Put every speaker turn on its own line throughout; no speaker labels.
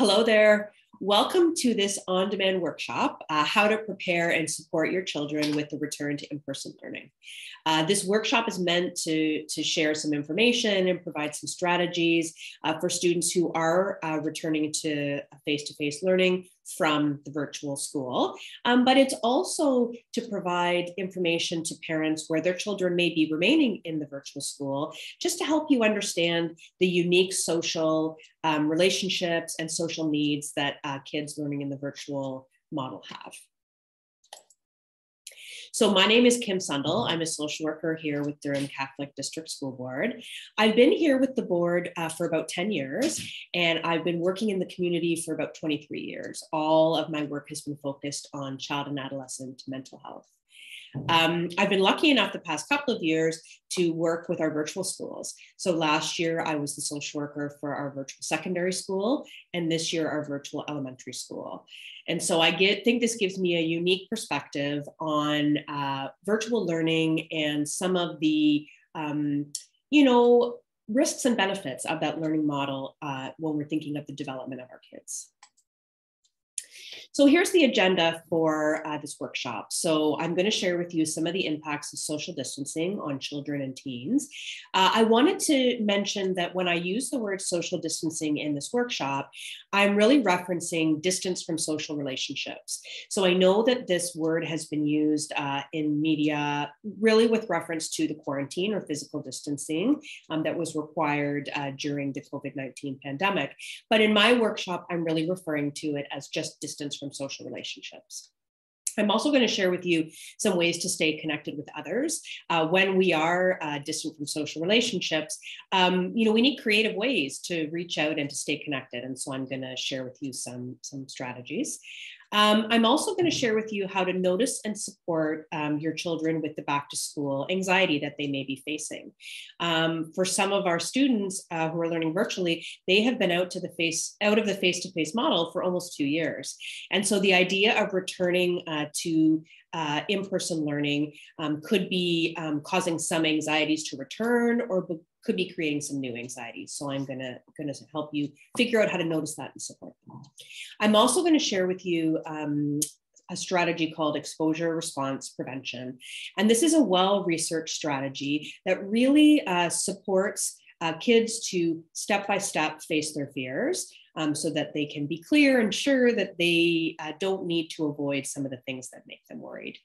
Hello there. Welcome to this on-demand workshop, how to prepare and support your children with the return to in-person learning. This workshop is meant to share some information and provide some strategies for students who are returning to face-to-face learning from the virtual school. But it's also to provide information to parents where their children may be remaining in the virtual school, just to help you understand the unique social relationships and social needs that kids learning in the virtual model have. So my name is Kim Sundell. I'm a social worker here with Durham Catholic District School Board. I've been here with the board for about 10 years, and I've been working in the community for about 23 years. All of my work has been focused on child and adolescent mental health. I've been lucky enough the past couple of years to work with our virtual schools. So last year I was the social worker for our virtual secondary school, and this year our virtual elementary school. And so I think this gives me a unique perspective on virtual learning and some of the, risks and benefits of that learning model when we're thinking of the development of our kids. So here's the agenda for this workshop. So I'm going to share with you some of the impacts of social distancing on children and teens. I wanted to mention that when I use the word social distancing in this workshop, I'm really referencing distance from social relationships. So I know that this word has been used in media really with reference to the quarantine or physical distancing that was required during the COVID-19 pandemic. But in my workshop, I'm really referring to it as just distance from social relationships. I'm also going to share with you some ways to stay connected with others when we are distant from social relationships. We need creative ways to reach out and to stay connected. And so I'm going to share with you some strategies. I'm also going to share with you how to notice and support your children with the back to school anxiety that they may be facing. For some of our students who are learning virtually, they have been out of the face-to-face model for almost 2 years. And so the idea of returning to in-person learning could be causing some anxieties to return or could be creating some new anxieties. So I'm gonna help you figure out how to notice that and support them. I'm also gonna share with you a strategy called exposure response prevention. And this is a well-researched strategy that really supports kids to step-by-step face their fears so that they can be clear and sure that they don't need to avoid some of the things that make them worried.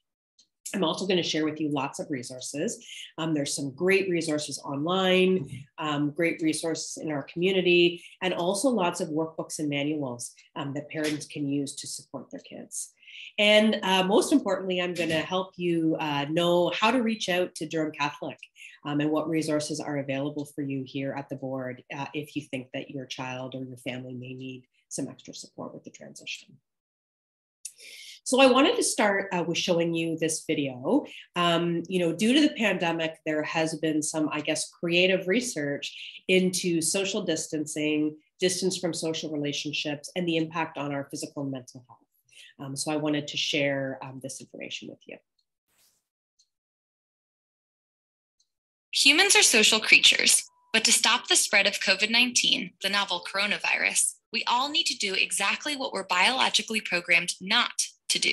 I'm also going to share with you lots of resources. There's some great resources online, great resources in our community, and also lots of workbooks and manuals that parents can use to support their kids. And most importantly, I'm going to help you know how to reach out to Durham Catholic and what resources are available for you here at the board if you think that your child or your family may need some extra support with the transition. So I wanted to start with showing you this video. Due to the pandemic, there has been some, creative research into social distancing, distance from social relationships, and the impact on our physical and mental health. So I wanted to share this information with you.
Humans are social creatures, but to stop the spread of COVID-19, the novel coronavirus, we all need to do exactly what we're biologically programmed not to do: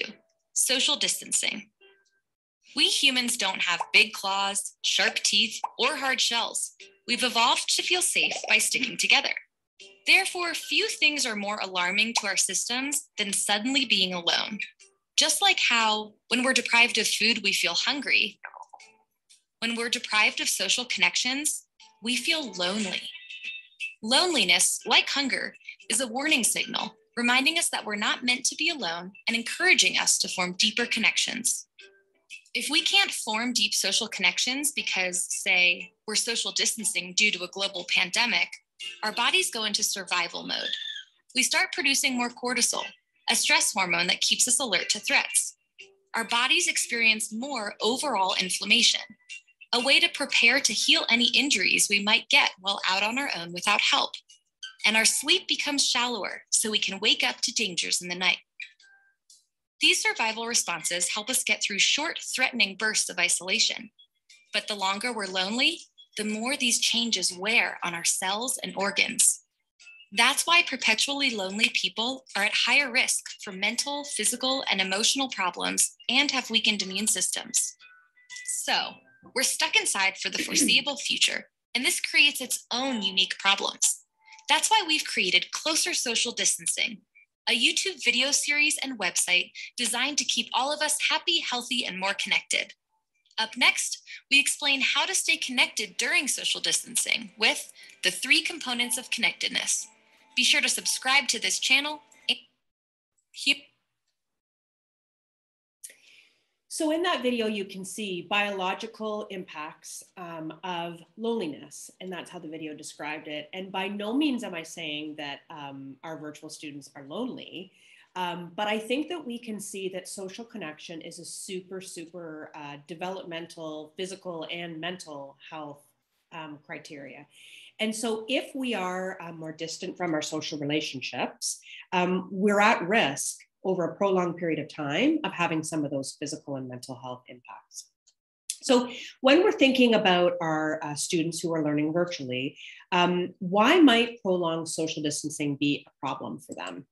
social distancing. We humans don't have big claws, sharp teeth, or hard shells. We've evolved to feel safe by sticking together. Therefore, few things are more alarming to our systems than suddenly being alone. Just like how, when we're deprived of food, we feel hungry. When we're deprived of social connections, we feel lonely. Loneliness, like hunger, is a warning signal, reminding us that we're not meant to be alone and encouraging us to form deeper connections. If we can't form deep social connections because, say, we're social distancing due to a global pandemic, our bodies go into survival mode. We start producing more cortisol, a stress hormone that keeps us alert to threats. Our bodies experience more overall inflammation, a way to prepare to heal any injuries we might get while out on our own without help. And our sleep becomes shallower, so we can wake up to dangers in the night. These survival responses help us get through short, threatening bursts of isolation. But the longer we're lonely, the more these changes wear on our cells and organs. That's why perpetually lonely people are at higher risk for mental, physical, and emotional problems and have weakened immune systems. So, we're stuck inside for the foreseeable future, and this creates its own unique problems. That's why we've created Closer Social Distancing, a YouTube video series and website designed to keep all of us happy, healthy, and more connected. Up next, we explain how to stay connected during social distancing with the 3 components of connectedness. Be sure to subscribe to this channel.
So in that video, you can see biological impacts of loneliness, and that's how the video described it. And by no means am I saying that our virtual students are lonely, but I think that we can see that social connection is a super developmental, physical, and mental health criteria. And so if we are more distant from our social relationships, we're at risk over a prolonged period of time of having some of those physical and mental health impacts. So when we're thinking about our students who are learning virtually, why might prolonged social distancing be a problem for them?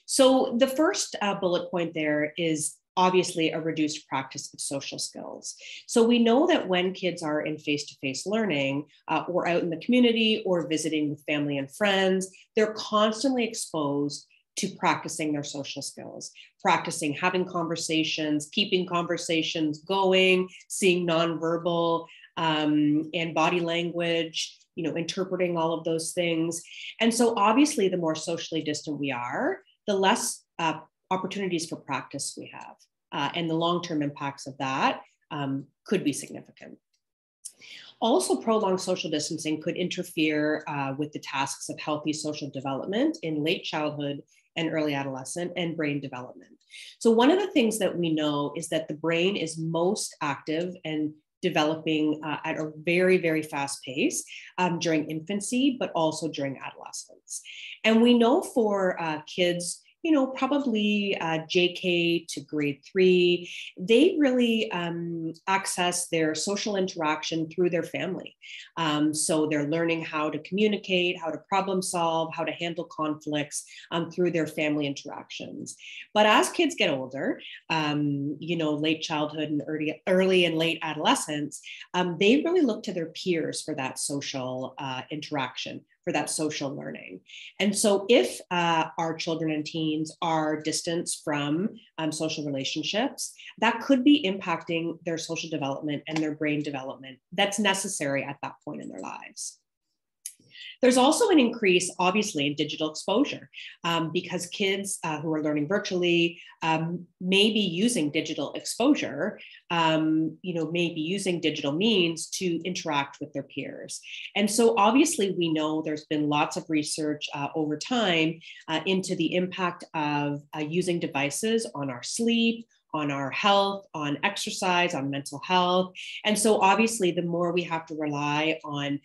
So the first bullet point there is obviously a reduced practice of social skills. So we know that when kids are in face-to-face learning or out in the community or visiting with family and friends, they're constantly exposed to practicing their social skills, practicing having conversations, keeping conversations going, seeing nonverbal and body language, interpreting all of those things. And so obviously the more socially distant we are, the less opportunities for practice we have. And the long-term impacts of that could be significant. Also, prolonged social distancing could interfere with the tasks of healthy social development in late childhood and early adolescent and brain development. So one of the things that we know is that the brain is most active and developing at a very fast pace during infancy, but also during adolescence. And we know for kids, probably JK to grade 3, they really access their social interaction through their family. So they're learning how to communicate, how to problem solve, how to handle conflicts through their family interactions. But as kids get older, late childhood and early and late adolescence, they really look to their peers for that social interaction, for that social learning. And so if our children and teens are distanced from social relationships, that could be impacting their social development and their brain development that's necessary at that point in their lives. There's also an increase, obviously, in digital exposure because kids who are learning virtually may be using digital exposure, may be using digital means to interact with their peers. And so obviously we know there's been lots of research over time into the impact of using devices on our sleep, on our health, on exercise, on mental health. And so obviously the more we have to rely on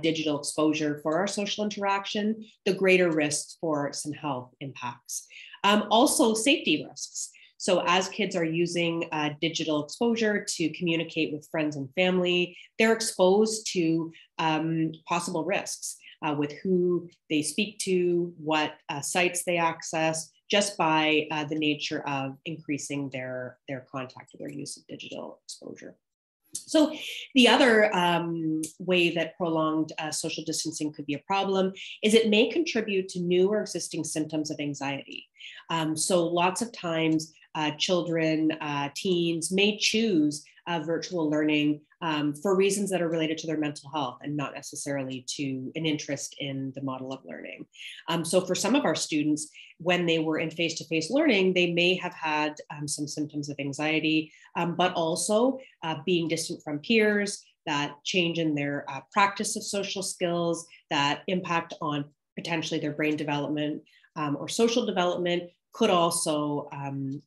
digital exposure for our social interaction, the greater risks for some health impacts. Also safety risks. So as kids are using digital exposure to communicate with friends and family, they're exposed to possible risks with who they speak to, what sites they access, just by the nature of increasing their contact or their use of digital exposure. So the other way that prolonged social distancing could be a problem is it may contribute to new or existing symptoms of anxiety. So lots of times children, teens may choose virtual learning for reasons that are related to their mental health and not necessarily to an interest in the model of learning. So for some of our students, when they were in face-to-face learning, they may have had some symptoms of anxiety, but also being distant from peers, that change in their practice of social skills, that impact on potentially their brain development or social development could also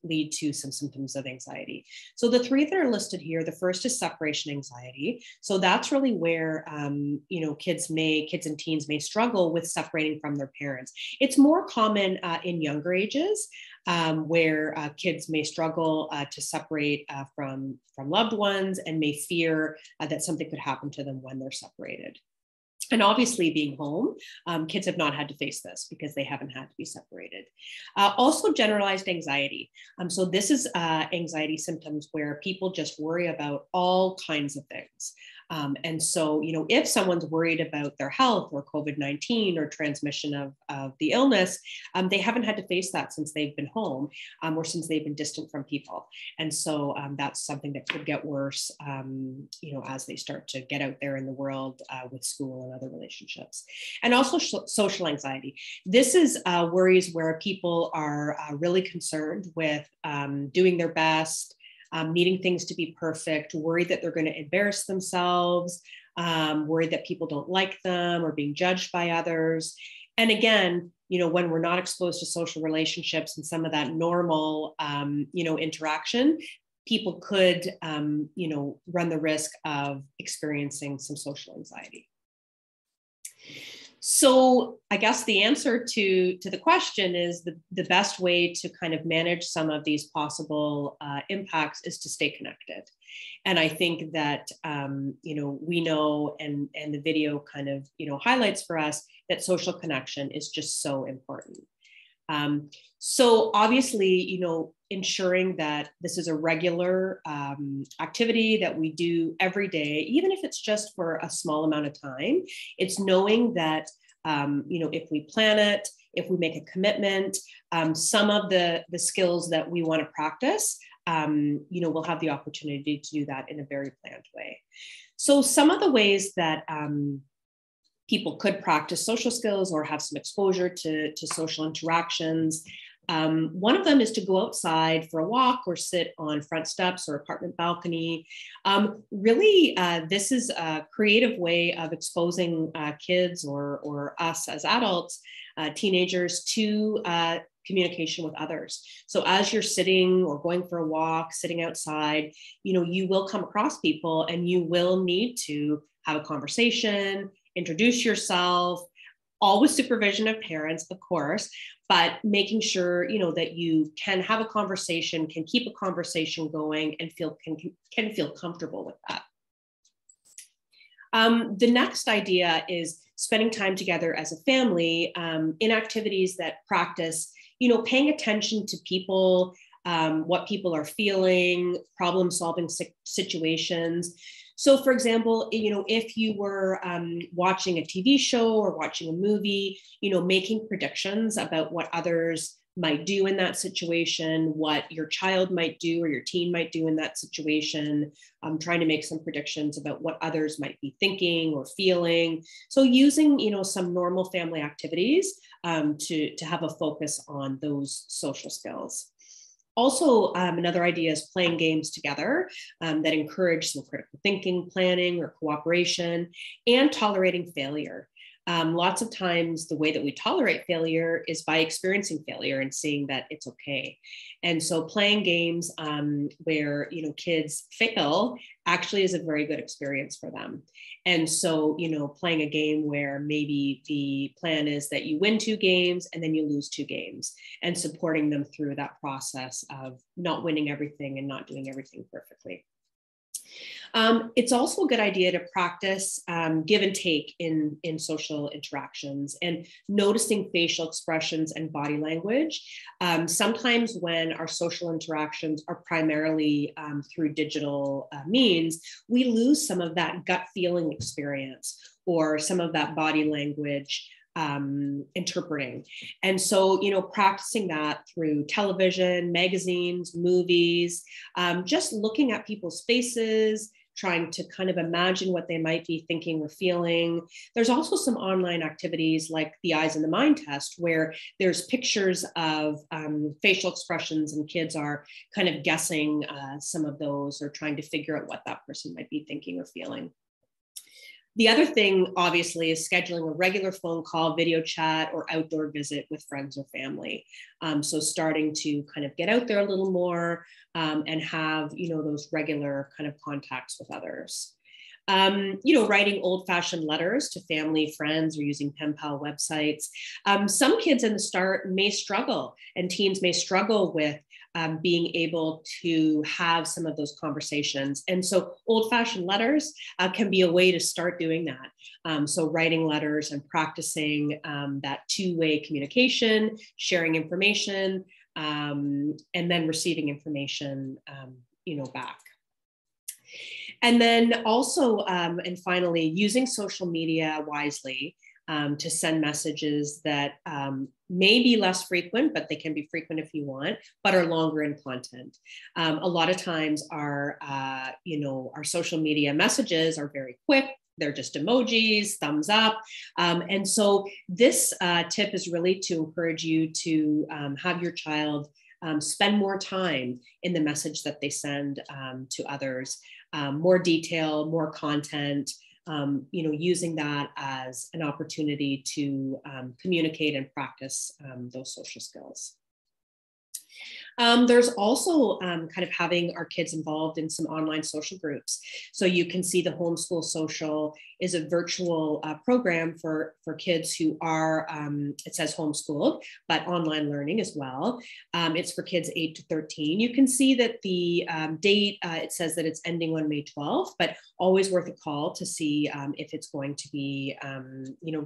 lead to some symptoms of anxiety. So the 3 that are listed here, the first is separation anxiety. So that's really where kids and teens may struggle with separating from their parents. It's more common in younger ages where kids may struggle to separate from loved ones and may fear that something could happen to them when they're separated. And obviously being home, kids have not had to face this because they haven't had to be separated. Also generalized anxiety. So this is anxiety symptoms where people just worry about all kinds of things. And so, if someone's worried about their health or COVID-19 or transmission of the illness, they haven't had to face that since they've been home or since they've been distant from people. And so that's something that could get worse, as they start to get out there in the world with school and other relationships. And also social anxiety. This is worries where people are really concerned with doing their best, needing things to be perfect, worried that they're going to embarrass themselves, worried that people don't like them or being judged by others. And again, when we're not exposed to social relationships and some of that normal, interaction, people could, run the risk of experiencing some social anxiety. So I guess the answer to the question is the best way to kind of manage some of these possible impacts is to stay connected. And I think that, we know, and the video kind of, highlights for us that social connection is just so important. So obviously, ensuring that this is a regular activity that we do every day, even if it's just for a small amount of time, it's knowing that, if we plan it, if we make a commitment, some of the skills that we want to practice, we'll have the opportunity to do that in a very planned way. So some of the ways that people could practice social skills or have some exposure to social interactions. One of them is to go outside for a walk or sit on front steps or apartment balcony. Really, this is a creative way of exposing kids or us as adults, teenagers, to communication with others. So as you're sitting or going for a walk, sitting outside, you will come across people and you will need to have a conversation, introduce yourself, all with supervision of parents, of course, but making sure, that you can have a conversation, can keep a conversation going, and can feel comfortable with that. The next idea is spending time together as a family in activities that practice, paying attention to people, what people are feeling, problem-solving situations. So for example, if you were watching a TV show or watching a movie, making predictions about what others might do in that situation, what your child might do or your teen might do in that situation, trying to make some predictions about what others might be thinking or feeling. So using, some normal family activities to have a focus on those social skills. Also, another idea is playing games together that encourage some critical thinking, planning, or cooperation, and tolerating failure. Lots of times the way that we tolerate failure is by experiencing failure and seeing that it's okay. And so playing games where, kids fail actually is a very good experience for them. And so, playing a game where maybe the plan is that you win 2 games and then you lose 2 games, and supporting them through that process of not winning everything and not doing everything perfectly. It's also a good idea to practice give and take in social interactions and noticing facial expressions and body language. Sometimes when our social interactions are primarily through digital means, we lose some of that gut feeling experience or some of that body language interpreting. And so, practicing that through television, magazines, movies, just looking at people's faces, trying to kind of imagine what they might be thinking or feeling. There's also some online activities like the Eyes in the Mind test, where there's pictures of facial expressions and kids are kind of guessing some of those or trying to figure out what that person might be thinking or feeling. The other thing, obviously, is scheduling a regular phone call, video chat, or outdoor visit with friends or family. So starting to kind of get out there a little more and have, those regular kind of contacts with others. Writing old-fashioned letters to family, friends, or using pen pal websites. Some kids in the start may struggle, and teens may struggle with being able to have some of those conversations. And so old-fashioned letters can be a way to start doing that. So writing letters and practicing that two-way communication, sharing information, and then receiving information, back. And then also, and finally, using social media wisely to send messages that may be less frequent, but they can be frequent if you want, but are longer in content. A lot of times our social media messages are very quick. They're just emojis, thumbs up. And so this tip is really to encourage you to have your child spend more time in the message that they send to others, more detail, more content, using that as an opportunity to communicate and practice those social skills. There's also kind of having our kids involved in some online social groups. So you can see the Homeschool Social is a virtual program for kids who are, it says homeschooled, but online learning as well. It's for kids 8 to 13. You can see that the date, it says that it's ending on May 12th, but always worth a call to see if it's going to be,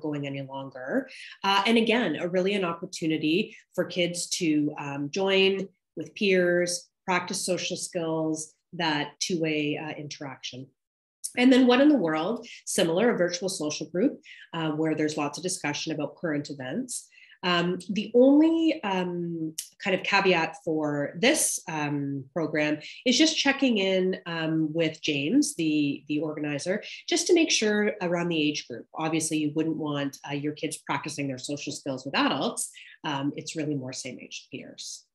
going any longer. And again, really an opportunity for kids to join with peers, practice social skills, that two-way interaction. And then What in the World, similar, a virtual social group where there's lots of discussion about current events. The only kind of caveat for this program is just checking in with James, the organizer, just to make sure around the age group. Obviously, you wouldn't want your kids practicing their social skills with adults. It's really more same-age peers.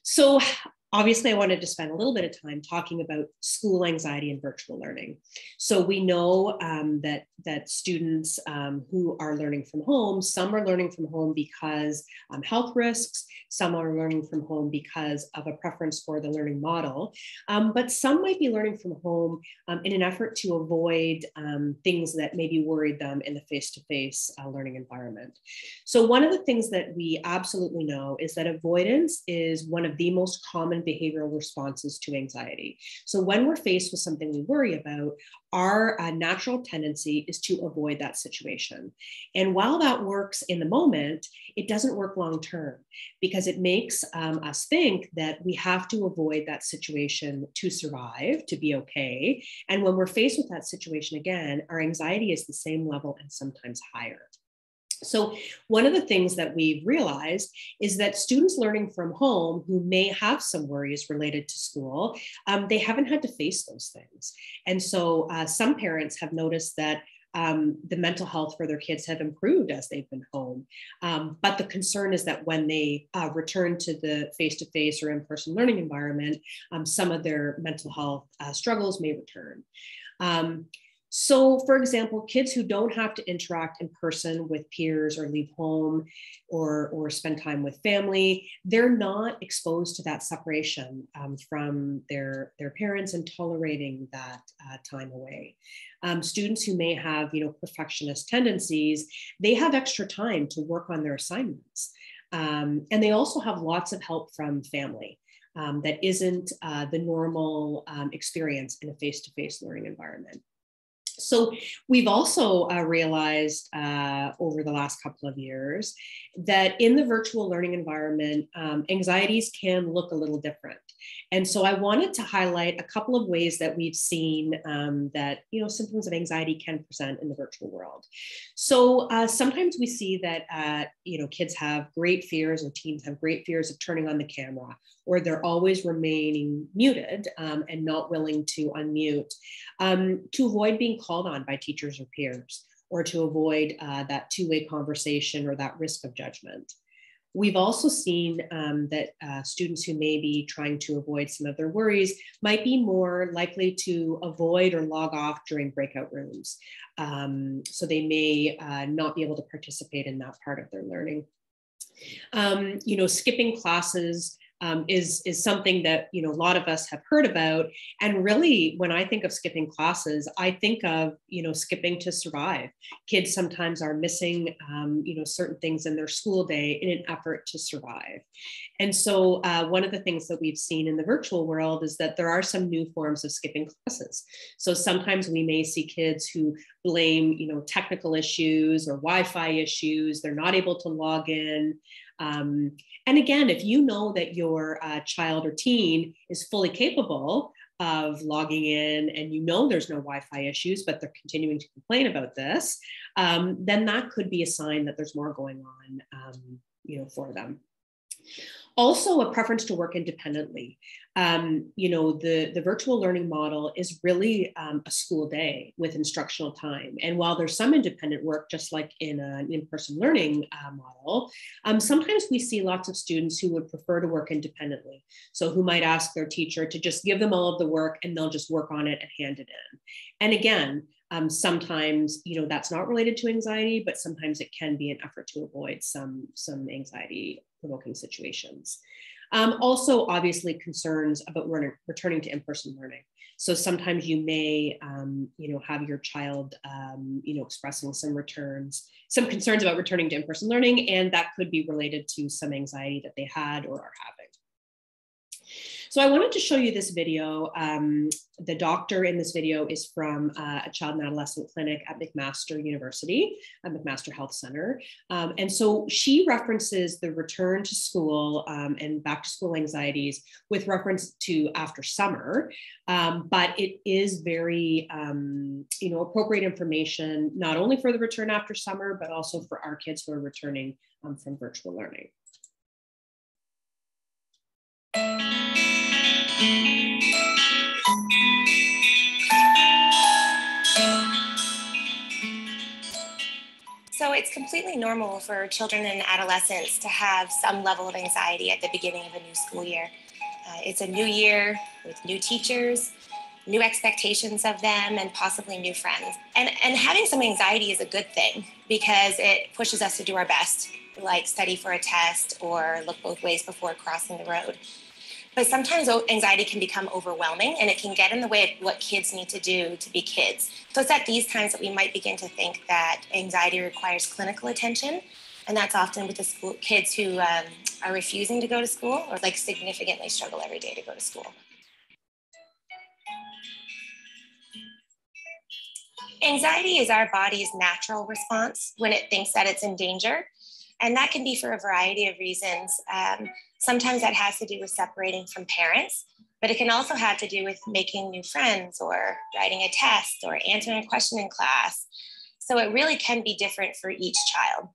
So obviously, I wanted to spend a little bit of time talking about school anxiety and virtual learning. So we know that students who are learning from home, some are learning from home because health risks, some are learning from home because of a preference for the learning model, but some might be learning from home in an effort to avoid things that maybe worried them in the face-to-face learning environment. So one of the things that we absolutely know is that avoidance is one of the most common behavioral responses to anxiety. So when we're faced with something we worry about, our natural tendency is to avoid that situation. And while that works in the moment, it doesn't work long term because it makes us think that we have to avoid that situation to survive, to be okay. And when we're faced with that situation again, our anxiety is the same level and sometimes higher. So one of the things that we've realized is that students learning from home who may have some worries related to school, they haven't had to face those things. And so some parents have noticed that the mental health for their kids have improved as they've been home. But the concern is that when they return to the face-to-face or in-person learning environment, some of their mental health struggles may return. So, for example, kids who don't have to interact in person with peers or leave home or spend time with family, they're not exposed to that separation from their parents and tolerating that time away. Students who may have, perfectionist tendencies, they have extra time to work on their assignments. And they also have lots of help from family. That isn't the normal experience in a face-to-face learning environment. So we've also realized over the last couple of years that in the virtual learning environment, anxieties can look a little different. And so I wanted to highlight a couple of ways that we've seen that, symptoms of anxiety can present in the virtual world. So sometimes we see that, kids have great fears or teens have great fears of turning on the camera, or they're always remaining muted and not willing to unmute to avoid being called on by teachers or peers, or to avoid that two-way conversation or that risk of judgment. We've also seen that students who may be trying to avoid some of their worries might be more likely to avoid or log off during breakout rooms. So they may not be able to participate in that part of their learning. Skipping classes is something that, a lot of us have heard about. And really, when I think of skipping classes, I think of, skipping to survive. Kids sometimes are missing, certain things in their school day in an effort to survive. And so one of the things that we've seen in the virtual world is that there are some new forms of skipping classes. So sometimes we may see kids who blame, technical issues or Wi-Fi issues. They're not able to log in. And again, if you know that your child or teen is fully capable of logging in and there's no Wi-Fi issues, but they're continuing to complain about this, then that could be a sign that there's more going on, for them. Also, a preference to work independently. The virtual learning model is really a school day with instructional time. And while there's some independent work, just like in an in-person learning model, sometimes we see lots of students who would prefer to work independently. So who might ask their teacher to just give them all of the work and they'll just work on it and hand it in. And again, sometimes, that's not related to anxiety, but sometimes it can be an effort to avoid some anxiety provoking situations. Also, obviously, concerns about returning to in-person learning. So sometimes you may, have your child, expressing some concerns about returning to in-person learning, and that could be related to some anxiety that they had or are having. So I wanted to show you this video. The doctor in this video is from a child and adolescent clinic at McMaster University, McMaster Health Center. And so she references the return to school and back to school anxieties with reference to after summer. But it is very, appropriate information, not only for the return after summer, but also for our kids who are returning from virtual learning.
So it's completely normal for children and adolescents to have some level of anxiety at the beginning of a new school year. It's a new year with new teachers, new expectations of them, and possibly new friends. And having some anxiety is a good thing because it pushes us to do our best, like study for a test or look both ways before crossing the road. But sometimes anxiety can become overwhelming and it can get in the way of what kids need to do to be kids. So it's at these times that we might begin to think that anxiety requires clinical attention. And that's often with the kids who are refusing to go to school or significantly struggle every day to go to school. Anxiety is our body's natural response when it thinks that it's in danger. And that can be for a variety of reasons. Sometimes that has to do with separating from parents, but it can also have to do with making new friends or writing a test or answering a question in class. So it really can be different for each child.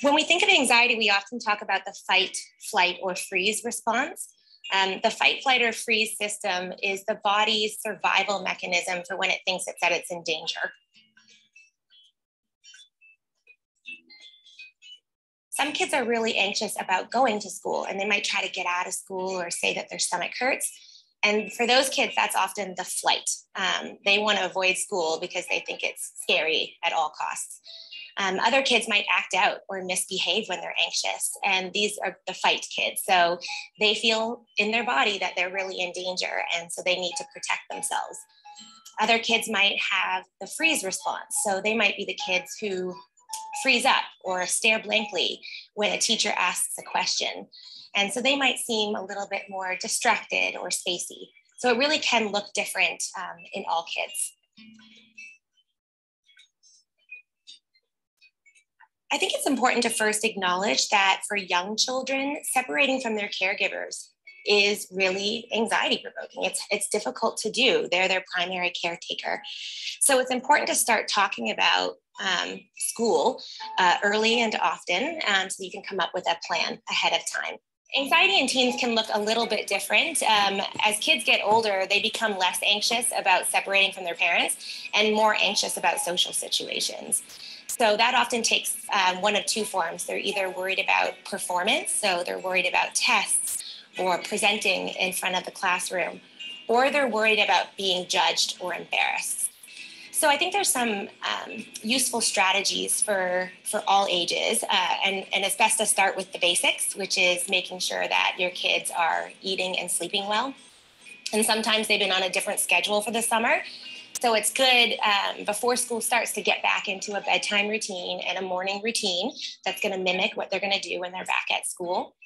When we think of anxiety, we often talk about the fight, flight, or freeze response. The fight, flight, or freeze system is the body's survival mechanism for when it thinks that it's in danger. Some kids are really anxious about going to school and they might try to get out of school or say that their stomach hurts. And for those kids, that's often the flight. They want to avoid school because they think it's scary at all costs. Other kids might act out or misbehave when they're anxious. And these are the fight kids. So they feel in their body that they're really in danger. And so they need to protect themselves. Other kids might have the freeze response. So they might be the kids who freeze up or stare blankly when a teacher asks a question. And so they might seem a little bit more distracted or spacey. So it really can look different in all kids. I think it's important to first acknowledge that for young children, separating from their caregivers is really anxiety provoking. It's difficult to do. They're their primary caretaker. So it's important to start talking about school early and often so you can come up with a plan ahead of time. Anxiety in teens can look a little bit different. As kids get older, they become less anxious about separating from their parents and more anxious about social situations. So that often takes one of two forms. They're either worried about performance, so they're worried about tests or presenting in front of the classroom, or they're worried about being judged or embarrassed. So I think there's some useful strategies for all ages, and it's best to start with the basics, which is making sure that your kids are eating and sleeping well. And sometimes they've been on a different schedule for the summer. So it's good before school starts to get back into a bedtime routine and a morning routine that's going to mimic what they're going to do when they're back at school.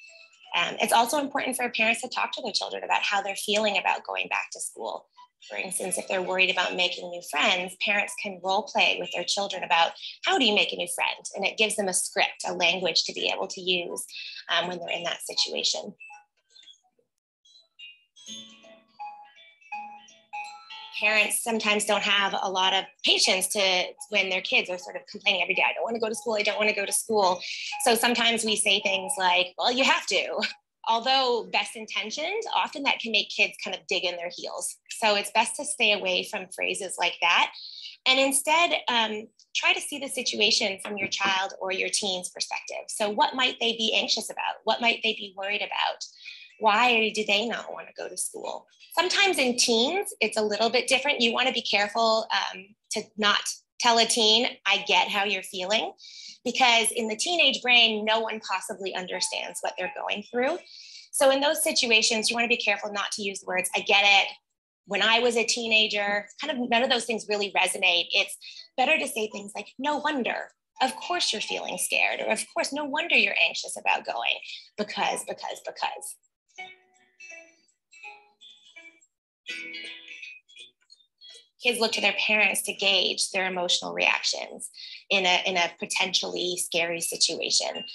It's also important for parents to talk to their children about how they're feeling about going back to school. For instance, if they're worried about making new friends, parents can role play with their children about how do you make a new friend? And it gives them a script, a language to be able to use when they're in that situation. Parents sometimes don't have a lot of patience when their kids are sort of complaining every day, I don't want to go to school, I don't want to go to school. So sometimes we say things like, well, you have to. Although best intentioned, often that can make kids kind of dig in their heels. So it's best to stay away from phrases like that. And instead, try to see the situation from your child or your teen's perspective. So what might they be anxious about? What might they be worried about? Why do they not want to go to school? Sometimes in teens, it's a little bit different. You want to be careful to not tell a teen, I get how you're feeling, because in the teenage brain, no one possibly understands what they're going through. So in those situations, you want to be careful not to use the words, I get it, when I was a teenager, kind of none of those things really resonate. It's better to say things like, no wonder, of course you're feeling scared, or of course, no wonder you're anxious about going, because. Kids look to their parents to gauge their emotional reactions in a potentially scary situation.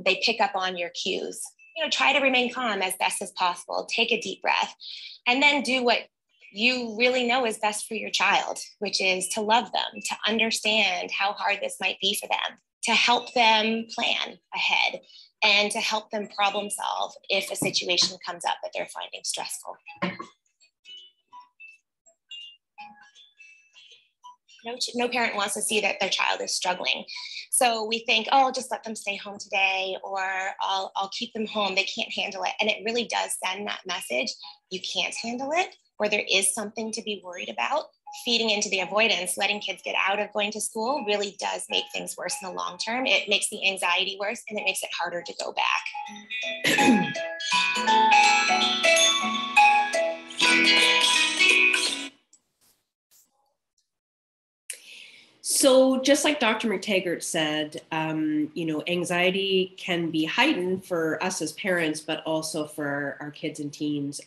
They pick up on your cues. Try to remain calm as best as possible. Take a deep breath, and then do what you really know is best for your child, which is to love them, to understand how hard this might be for them, to help them plan ahead, and to help them problem solve if a situation comes up that they're finding stressful. No parent wants to see that their child is struggling. So we think, oh, just let them stay home today, or I'll keep them home. They can't handle it. And it really does send that message. You can't handle it, or there is something to be worried about. Feeding into the avoidance, letting kids get out of going to school really does make things worse in the long term. It makes the anxiety worse, and it makes it harder to go back.
So just like Dr. McTaggart said, anxiety can be heightened for us as parents, but also for our kids and teens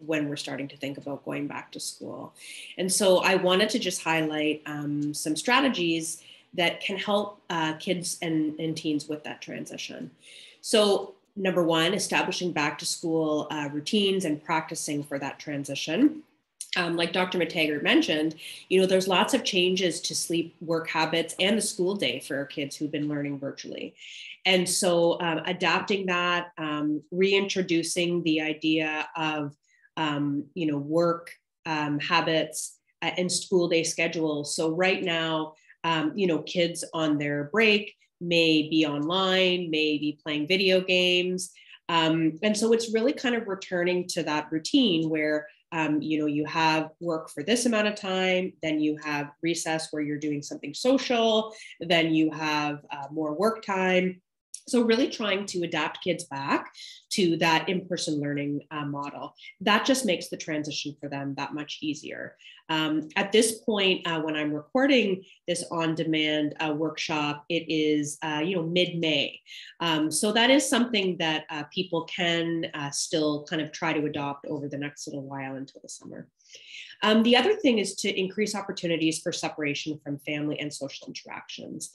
when we're starting to think about going back to school. And so I wanted to just highlight some strategies that can help kids and teens with that transition. So number one, establishing back to school routines and practicing for that transition. Like Dr. McTaggart mentioned, there's lots of changes to sleep, work habits, and the school day for our kids who've been learning virtually. And so adapting that, reintroducing the idea of, work habits and school day schedules. So right now, kids on their break may be online, may be playing video games. And so it's really kind of returning to that routine where you have work for this amount of time, then you have recess where you're doing something social, then you have more work time. So really trying to adapt kids back to that in-person learning model. That just makes the transition for them that much easier. At this point, when I'm recording this on-demand workshop, it is mid-May. So that is something that people can still kind of try to adopt over the next little while until the summer. The other thing is to increase opportunities for separation from family and social interactions.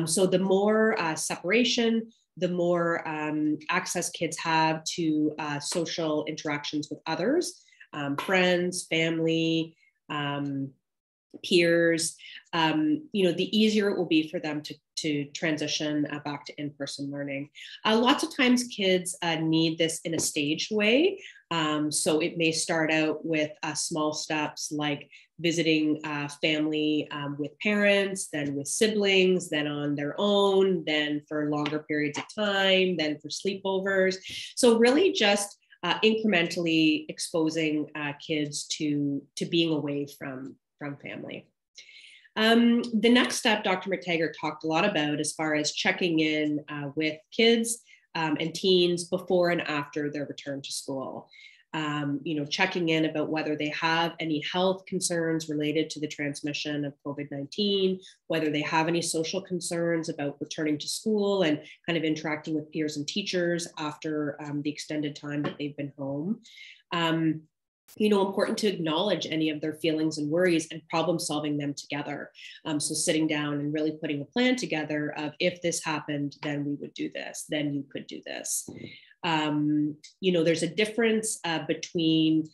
So the more separation, the more access kids have to social interactions with others, friends, family, peers, the easier it will be for them to transition back to in-person learning. Lots of times kids need this in a staged way. So it may start out with small steps like visiting family with parents, then with siblings, then on their own, then for longer periods of time, then for sleepovers. So really just incrementally exposing kids to being away from family. The next step Dr. McTaggart talked a lot about as far as checking in with kids and teens before and after their return to school. Checking in about whether they have any health concerns related to the transmission of COVID-19, whether they have any social concerns about returning to school and kind of interacting with peers and teachers after the extended time that they've been home. Important to acknowledge any of their feelings and worries and problem solving them together. So sitting down and really putting a plan together of, if this happened, then we would do this, then you could do this. There's a difference between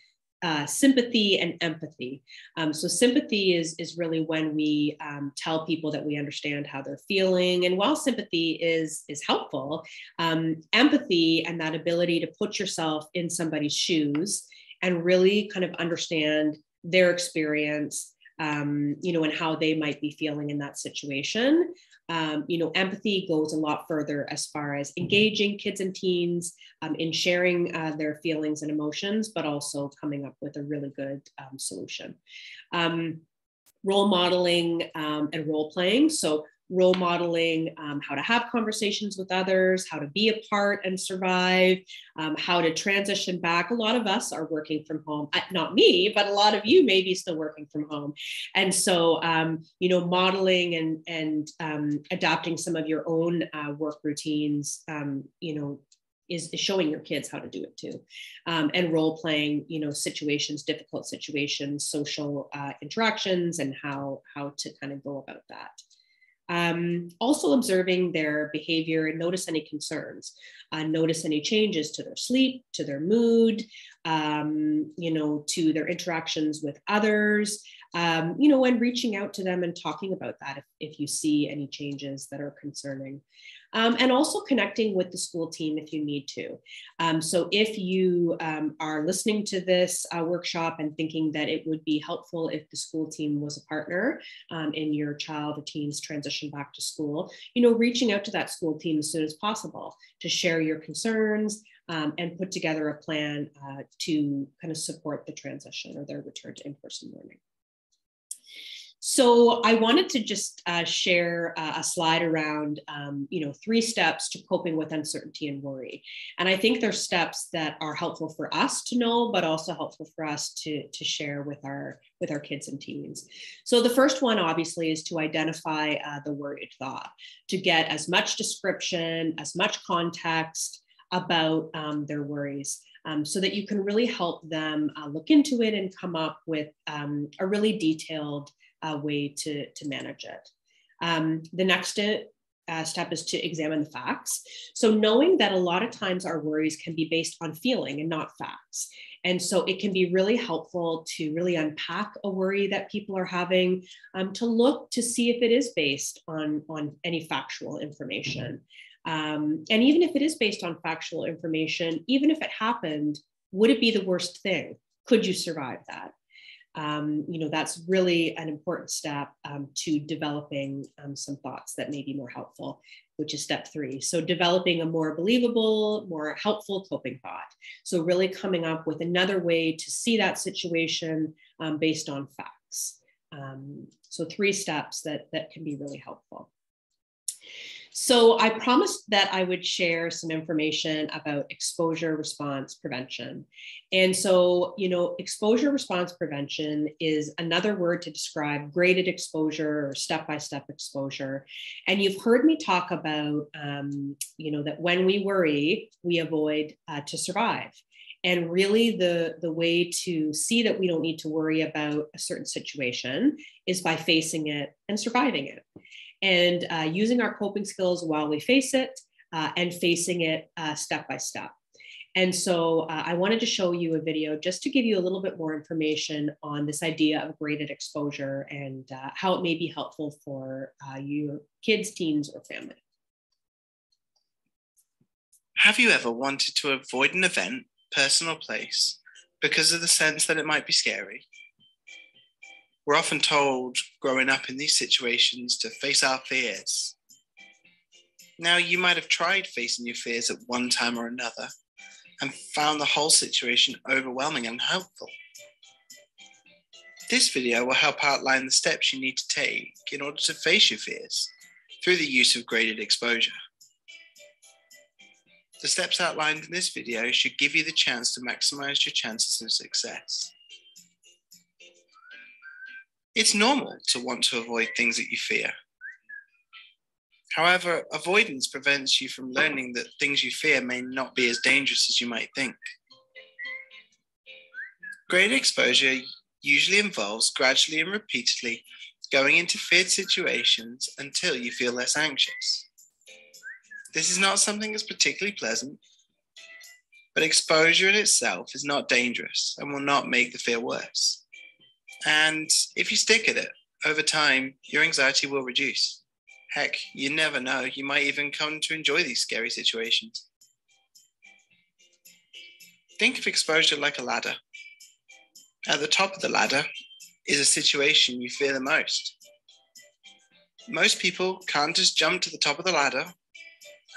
sympathy and empathy. So sympathy is really when we tell people that we understand how they're feeling. And while sympathy is helpful, empathy and that ability to put yourself in somebody's shoes and really kind of understand their experience, and how they might be feeling in that situation. Empathy goes a lot further as far as engaging kids and teens in sharing their feelings and emotions, but also coming up with a really good solution. Role modeling and role playing. So role modeling how to have conversations with others, how to be a part and survive, how to transition back. A lot of us are working from home, not me, but a lot of you may be still working from home. And so, modeling and adapting some of your own work routines, is showing your kids how to do it too. And role playing, situations, difficult situations, social interactions, and how to kind of go about that. Also observing their behavior and notice any concerns, notice any changes to their sleep, to their mood, to their interactions with others, and reaching out to them and talking about that if you see any changes that are concerning. And also connecting with the school team if you need to. So if you are listening to this workshop and thinking that it would be helpful if the school team was a partner in your child or teen's transition back to school, reaching out to that school team as soon as possible to share your concerns and put together a plan to kind of support the transition or their return to in-person learning. So I wanted to just share a slide around, 3 steps to coping with uncertainty and worry. And I think they're steps that are helpful for us to know, but also helpful for us to share with our kids and teens. So the first one, obviously, is to identify the worried thought, to get as much description, as much context about their worries. So that you can really help them look into it and come up with a really detailed way to manage it. The next step is to examine the facts. So knowing that a lot of times our worries can be based on feeling and not facts. And so it can be really helpful to really unpack a worry that people are having, to look to see if it is based on any factual information. And even if it is based on factual information, even if it happened, would it be the worst thing? Could you survive that? That's really an important step to developing some thoughts that may be more helpful, which is step 3. So developing a more believable, more helpful coping thought. So really coming up with another way to see that situation based on facts. So 3 steps that can be really helpful. So I promised that I would share some information about exposure response prevention. And so, exposure response prevention is another word to describe graded exposure or step-by-step exposure. And you've heard me talk about, that when we worry, we avoid to survive. And really the way to see that we don't need to worry about a certain situation is by facing it and surviving it. And using our coping skills while we face it and facing it step by step. And so I wanted to show you a video just to give you a little bit more information on this idea of graded exposure and how it may be helpful for your kids, teens, or family.
Have you ever wanted to avoid an event, person or place, because of the sense that it might be scary? We're often told growing up in these situations to face our fears. Now, you might have tried facing your fears at one time or another and found the whole situation overwhelming and unhelpful. This video will help outline the steps you need to take in order to face your fears through the use of graded exposure. The steps outlined in this video should give you the chance to maximize your chances of success. It's normal to want to avoid things that you fear. However, avoidance prevents you from learning that things you fear may not be as dangerous as you might think. Graded exposure usually involves gradually and repeatedly going into feared situations until you feel less anxious. This is not something that's particularly pleasant, but exposure in itself is not dangerous and will not make the fear worse. And if you stick at it, over time, your anxiety will reduce. Heck, you never know, you might even come to enjoy these scary situations. Think of exposure like a ladder. At the top of the ladder is a situation you fear the most. Most people can't just jump to the top of the ladder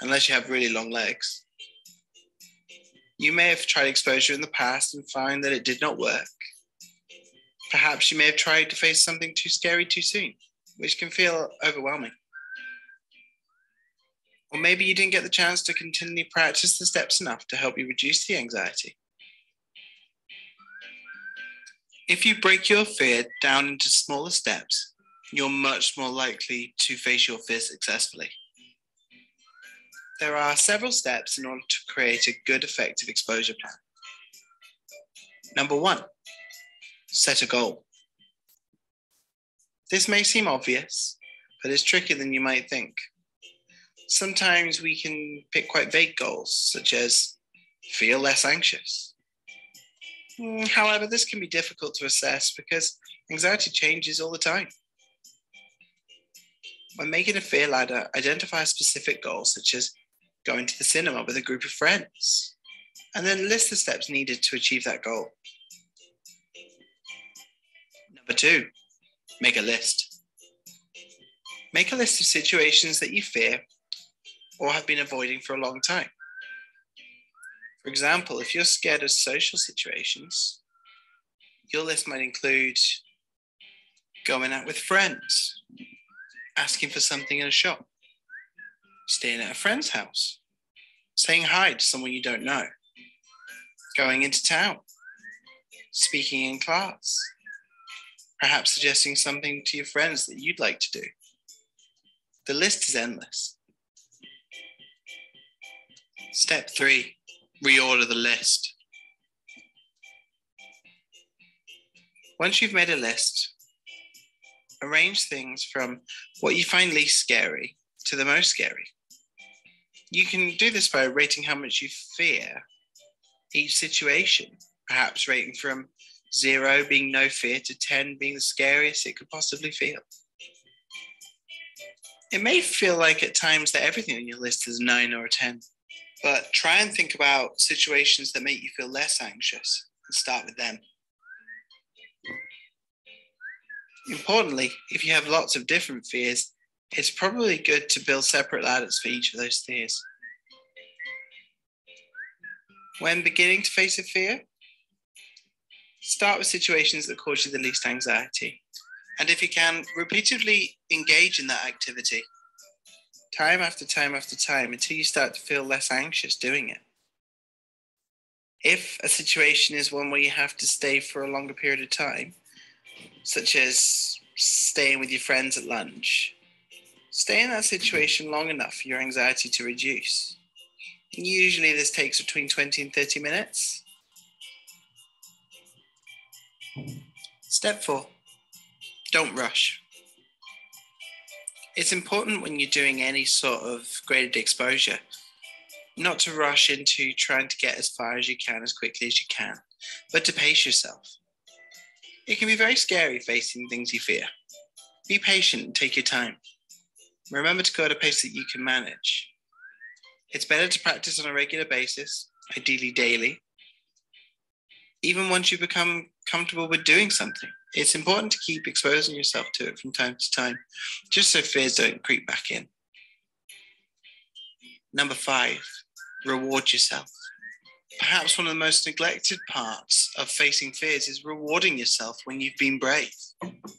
unless you have really long legs. You may have tried exposure in the past and find that it did not work. Perhaps you may have tried to face something too scary too soon, which can feel overwhelming. Or maybe you didn't get the chance to continually practice the steps enough to help you reduce the anxiety. If you break your fear down into smaller steps, you're much more likely to face your fear successfully. There are several steps in order to create a good, effective exposure plan. Number 1, set a goal. This may seem obvious, but it's trickier than you might think. Sometimes we can pick quite vague goals, such as feel less anxious. However, this can be difficult to assess because anxiety changes all the time. When making a fear ladder, identify a specific goal, such as going to the cinema with a group of friends, and then list the steps needed to achieve that goal. Number 2, make a list. Make a list of situations that you fear or have been avoiding for a long time. For example, if you're scared of social situations, your list might include going out with friends, asking for something in a shop, staying at a friend's house, saying hi to someone you don't know, going into town, speaking in class, perhaps suggesting something to your friends that you'd like to do. The list is endless. Step 3, reorder the list. Once you've made a list, arrange things from what you find least scary to the most scary. You can do this by rating how much you fear each situation, perhaps rating from 0 being no fear to 10 being the scariest it could possibly feel. It may feel like at times that everything on your list is a 9 or a 10, but try and think about situations that make you feel less anxious and start with them. Importantly, if you have lots of different fears, it's probably good to build separate ladders for each of those fears. When beginning to face a fear, start with situations that cause you the least anxiety. And if you can, repeatedly engage in that activity, time after time after time, until you start to feel less anxious doing it. If a situation is one where you have to stay for a longer period of time, such as staying with your friends at lunch, stay in that situation long enough for your anxiety to reduce. Usually this takes between 20 and 30 minutes. Step 4, don't rush. It's important when you're doing any sort of graded exposure not to rush into trying to get as far as you can, as quickly as you can, but to pace yourself. It can be very scary facing things you fear. Be patient and take your time. Remember to go at a pace that you can manage. It's better to practice on a regular basis, ideally daily. Even once you become comfortable with doing something, it's important to keep exposing yourself to it from time to time, just so fears don't creep back in. Number 5, reward yourself. Perhaps one of the most neglected parts of facing fears is rewarding yourself when you've been brave.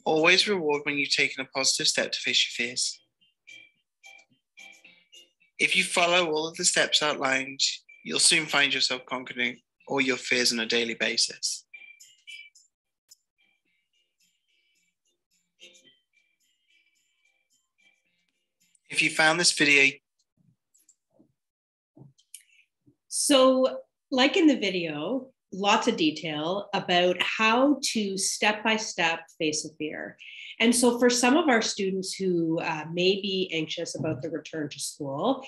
Always reward when you've taken a positive step to face your fears. If you follow all of the steps outlined, you'll soon find yourself conquering all your fears on a daily basis. If you found this video...
So, like in the video, lots of detail about how to step-by-step face a fear. And so for some of our students who may be anxious about the return to school,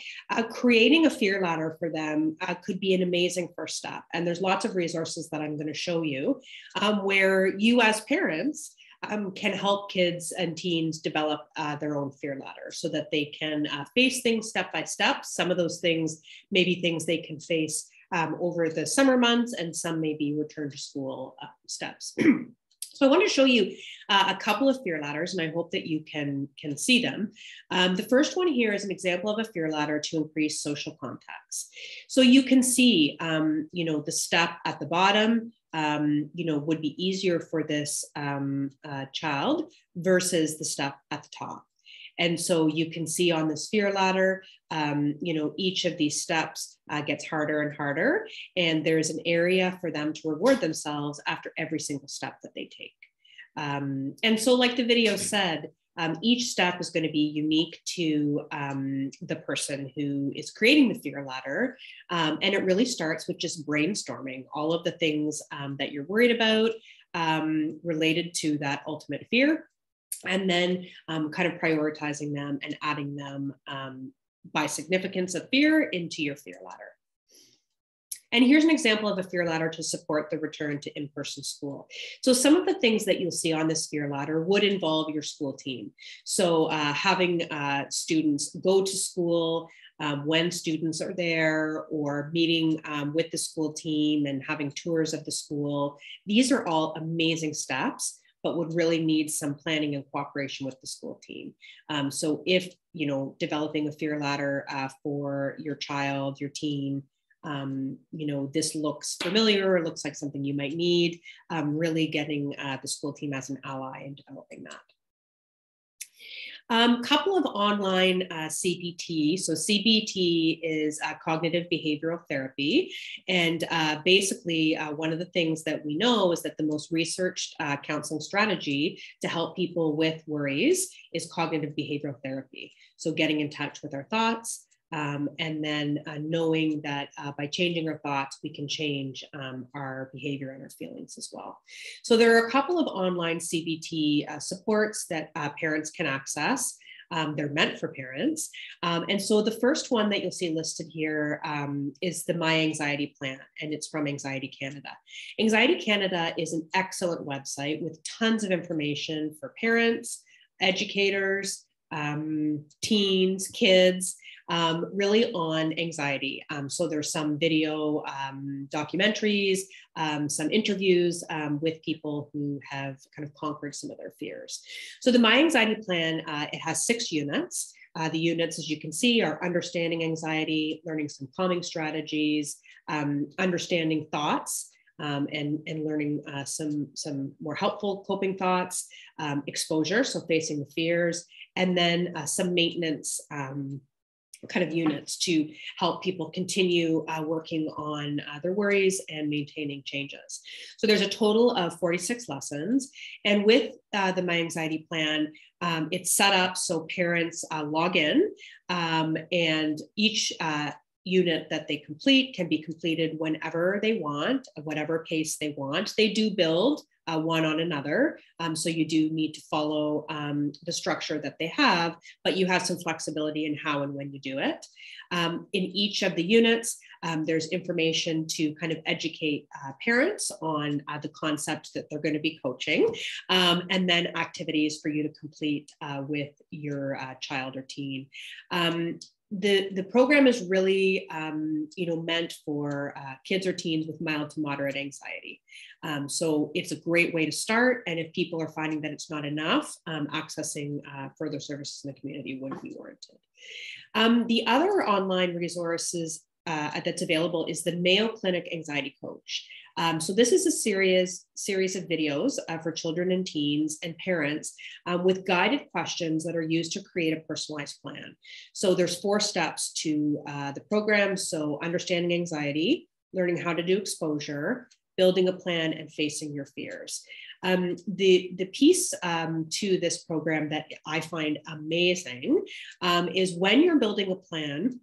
creating a fear ladder for them could be an amazing first step. And there's lots of resources that I'm going to show you where you as parents can help kids and teens develop their own fear ladder so that they can face things step by step. Some of those things may be things they can face over the summer months, and some may be return to school steps. So I want to show you a couple of fear ladders, and I hope that you can see them. The first one here is an example of a fear ladder to increase social contacts. So you can see, the step at the bottom, would be easier for this child versus the step at the top. And so you can see on this fear ladder, each of these steps gets harder and harder. And there's an area for them to reward themselves after every single step that they take. And so like the video said, each step is going to be unique to the person who is creating the fear ladder. And it really starts with just brainstorming all of the things that you're worried about related to that ultimate fear. And then kind of prioritizing them and adding them by significance of fear into your fear ladder. And here's an example of a fear ladder to support the return to in-person school. So some of the things that you'll see on this fear ladder would involve your school team. So having students go to school when students are there, or meeting with the school team and having tours of the school. These are all amazing steps, but would really need some planning and cooperation with the school team. So if, developing a fear ladder for your child, your teen, this looks familiar, or looks like something you might need, really getting the school team as an ally in developing that. Couple of online CBT. So CBT is cognitive behavioral therapy. And basically, one of the things that we know is that the most researched counseling strategy to help people with worries is cognitive behavioral therapy. So getting in touch with our thoughts, and then knowing that by changing our thoughts, we can change our behavior and our feelings as well. So there are a couple of online CBT supports that parents can access. They're meant for parents. And so the first one that you'll see listed here is the My Anxiety Plan, and it's from Anxiety Canada. Anxiety Canada is an excellent website with tons of information for parents, educators, teens, kids, really on anxiety. So there's some video documentaries, some interviews with people who have kind of conquered some of their fears. So the My Anxiety Plan, it has 6 units. The units, as you can see, are understanding anxiety, learning some calming strategies, understanding thoughts, and learning some more helpful coping thoughts, exposure, so facing the fears, and then some maintenance kind of units to help people continue working on their worries and maintaining changes. So there's a total of 46 lessons. And with the My Anxiety Plan, it's set up so parents log in, and each unit that they complete can be completed whenever they want, at whatever pace they want. They do build one on another. So you do need to follow the structure that they have, but you have some flexibility in how and when you do it. In each of the units, there's information to kind of educate parents on the concept that they're going to be coaching, and then activities for you to complete with your child or teen. The program is really, meant for kids or teens with mild to moderate anxiety. So it's a great way to start. And if people are finding that it's not enough, accessing further services in the community would be warranted. The other online resources that's available is the Mayo Clinic Anxiety Coach. So this is a series of videos for children and teens and parents with guided questions that are used to create a personalized plan. So there's 4 steps to the program. So understanding anxiety, learning how to do exposure, building a plan, and facing your fears. The piece to this program that I find amazing is when you're building a plan,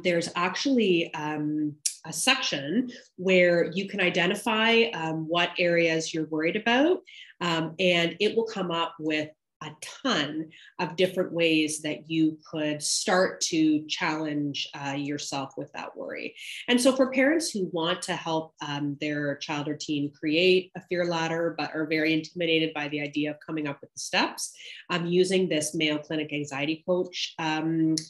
there's actually a section where you can identify what areas you're worried about, and it will come up with a ton of different ways that you could start to challenge yourself with that worry. And so for parents who want to help their child or teen create a fear ladder, but are very intimidated by the idea of coming up with the steps, using this Mayo Clinic Anxiety Coach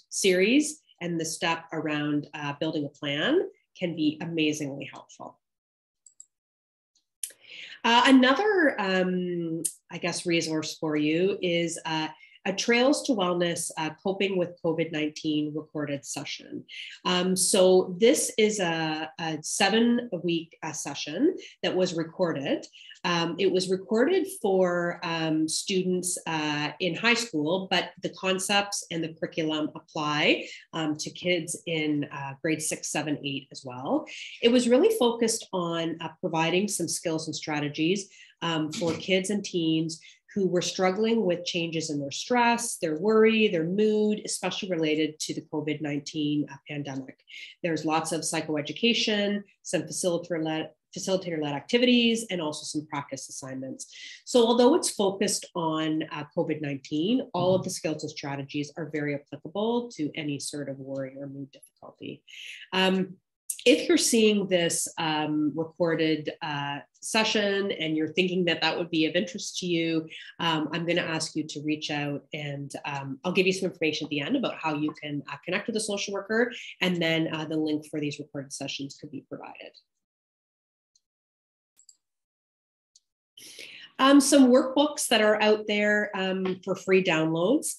series and the step around building a plan can be amazingly helpful. Another, I guess, resource for you is a Trails to Wellness Coping with COVID-19 recorded session. So this is a 7-week session that was recorded. It was recorded for students in high school, but the concepts and the curriculum apply to kids in grades 6, 7, 8 as well. It was really focused on providing some skills and strategies for kids and teens who were struggling with changes in their stress, their worry, their mood, especially related to the COVID-19 pandemic. There's lots of psychoeducation, some facilitator-led activities, and also some practice assignments. So although it's focused on COVID-19, all of the skills and strategies are very applicable to any sort of worry or mood difficulty. If you're seeing this recorded session and you're thinking that that would be of interest to you, I'm going to ask you to reach out, and I'll give you some information at the end about how you can connect with a social worker, and then the link for these recorded sessions could be provided. Some workbooks that are out there for free downloads.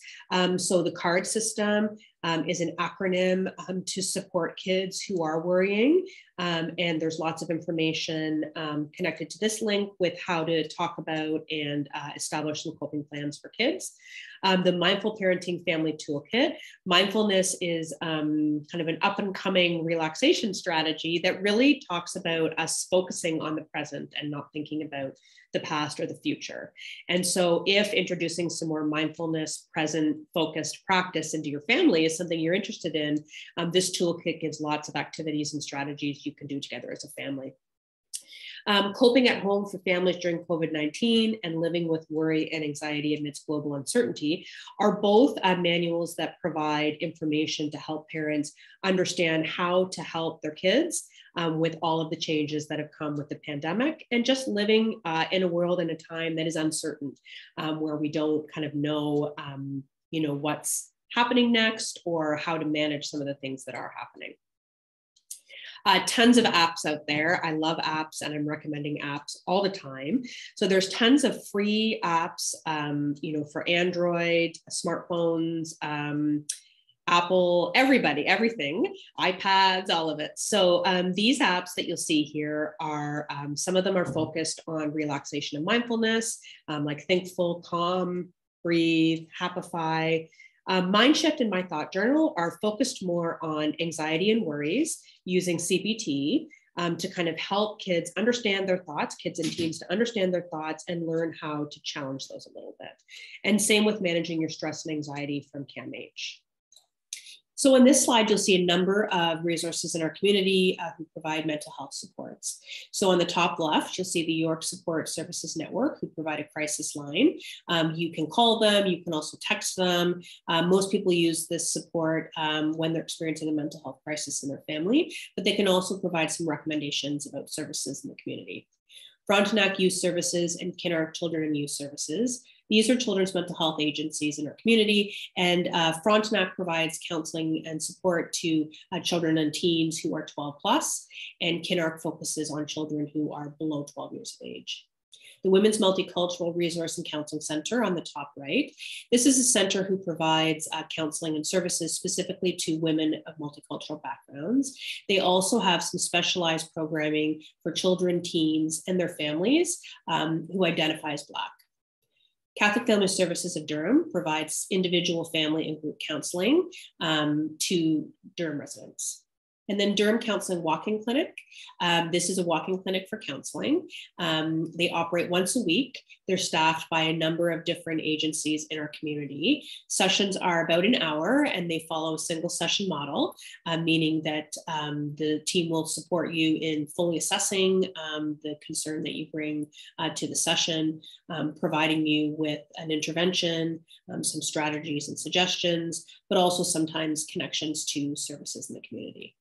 So the CARD system is an acronym to support kids who are worrying. And there's lots of information connected to this link with how to talk about and establish some coping plans for kids. The Mindful Parenting Family Toolkit. Mindfulness is kind of an up and coming relaxation strategy that really talks about us focusing on the present and not thinking about the past or the future. And so if introducing some more mindfulness, present focused practice into your family is something you're interested in, this toolkit gives lots of activities and strategies you can do together as a family. Coping at Home for Families During COVID-19 and Living with Worry and Anxiety Amidst Global Uncertainty are both manuals that provide information to help parents understand how to help their kids with all of the changes that have come with the pandemic, and just living in a world and a time that is uncertain, where we don't kind of know, what's happening next or how to manage some of the things that are happening. Tons of apps out there. I love apps, and I'm recommending apps all the time. So there's tons of free apps, for Android, smartphones, Apple, everybody, everything, iPads, all of it. So these apps that you'll see here are, some of them are focused on relaxation and mindfulness, like Thinkful, Calm, Breathe, Happify. Mindshift and My Thought Journal are focused more on anxiety and worries using CBT to kind of help kids understand their thoughts, kids and teens to understand their thoughts and learn how to challenge those a little bit. And same with Managing Your Stress and Anxiety from CAMH. So on this slide, you'll see a number of resources in our community who provide mental health supports. So on the top left, you'll see the York Support Services Network, who provide a crisis line. You can call them, you can also text them. Most people use this support when they're experiencing a mental health crisis in their family, but they can also provide some recommendations about services in the community. Frontenac Youth Services and Kinnar Children and Youth Services. These are children's mental health agencies in our community, and Frontenac provides counseling and support to children and teens who are 12 plus, and Kinnar focuses on children who are below 12 years of age. The Women's Multicultural Resource and Counseling Center on the top right. This is a center who provides counseling and services specifically to women of multicultural backgrounds. They also have some specialized programming for children, teens, and their families who identify as Black. Catholic Family Services of Durham provides individual, family, and group counseling to Durham residents. And then Durham Counseling Walk-in Clinic. This is a walk-in clinic for counseling. They operate once a week. They're staffed by a number of different agencies in our community. Sessions are about an hour and they follow a single session model, meaning that the team will support you in fully assessing the concern that you bring to the session, providing you with an intervention, some strategies and suggestions, but also sometimes connections to services in the community.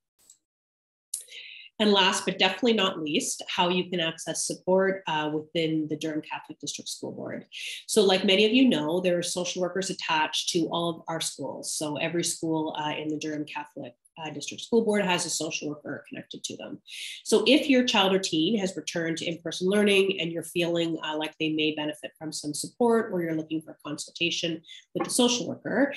And last, but definitely not least, how you can access support within the Durham Catholic District School Board. So like many of you know, there are social workers attached to all of our schools. So every school in the Durham Catholic District School Board has a social worker connected to them. So if your child or teen has returned to in-person learning and you're feeling like they may benefit from some support, or you're looking for a consultation with the social worker,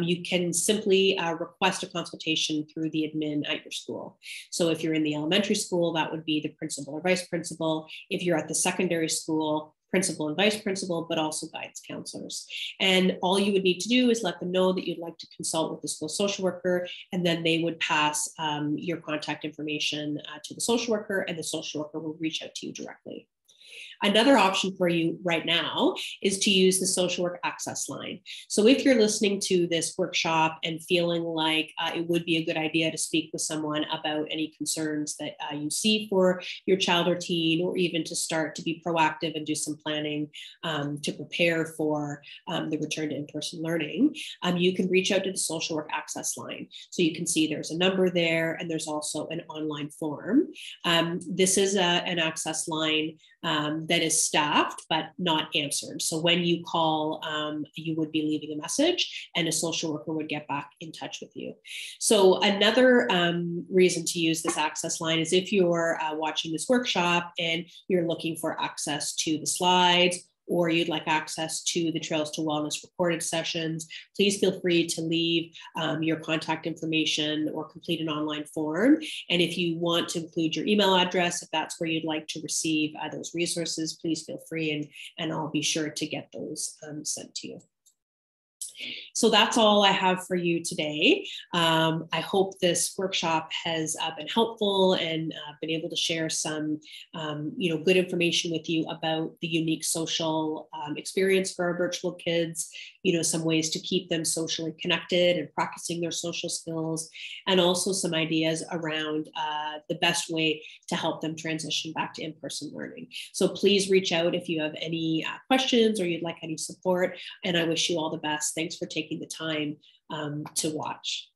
you can simply request a consultation through the admin at your school. So if you're in the elementary school, that would be the principal or vice principal. If you're at the secondary school, principal and vice principal, but also guidance counselors. And all you would need to do is let them know that you'd like to consult with the school social worker, and then they would pass your contact information to the social worker, and the social worker will reach out to you directly. Another option for you right now is to use the social work access line. So if you're listening to this workshop and feeling like it would be a good idea to speak with someone about any concerns that you see for your child or teen, or even to start to be proactive and do some planning to prepare for the return to in-person learning, you can reach out to the social work access line. So you can see there's a number there, and there's also an online form. This is an access line that is staffed but not answered. So when you call, you would be leaving a message and a social worker would get back in touch with you. So another reason to use this access line is if you're watching this workshop and you're looking for access to the slides, or you'd like access to the Trails to Wellness recorded sessions, please feel free to leave your contact information or complete an online form. And if you want to include your email address, if that's where you'd like to receive those resources, please feel free, and I'll be sure to get those sent to you. So that's all I have for you today. I hope this workshop has been helpful and been able to share some good information with you about the unique social experience for our virtual kids, some ways to keep them socially connected and practicing their social skills, and also some ideas around the best way to help them transition back to in-person learning. So please reach out if you have any questions or you'd like any support, and I wish you all the best. Thanks for taking the time to watch.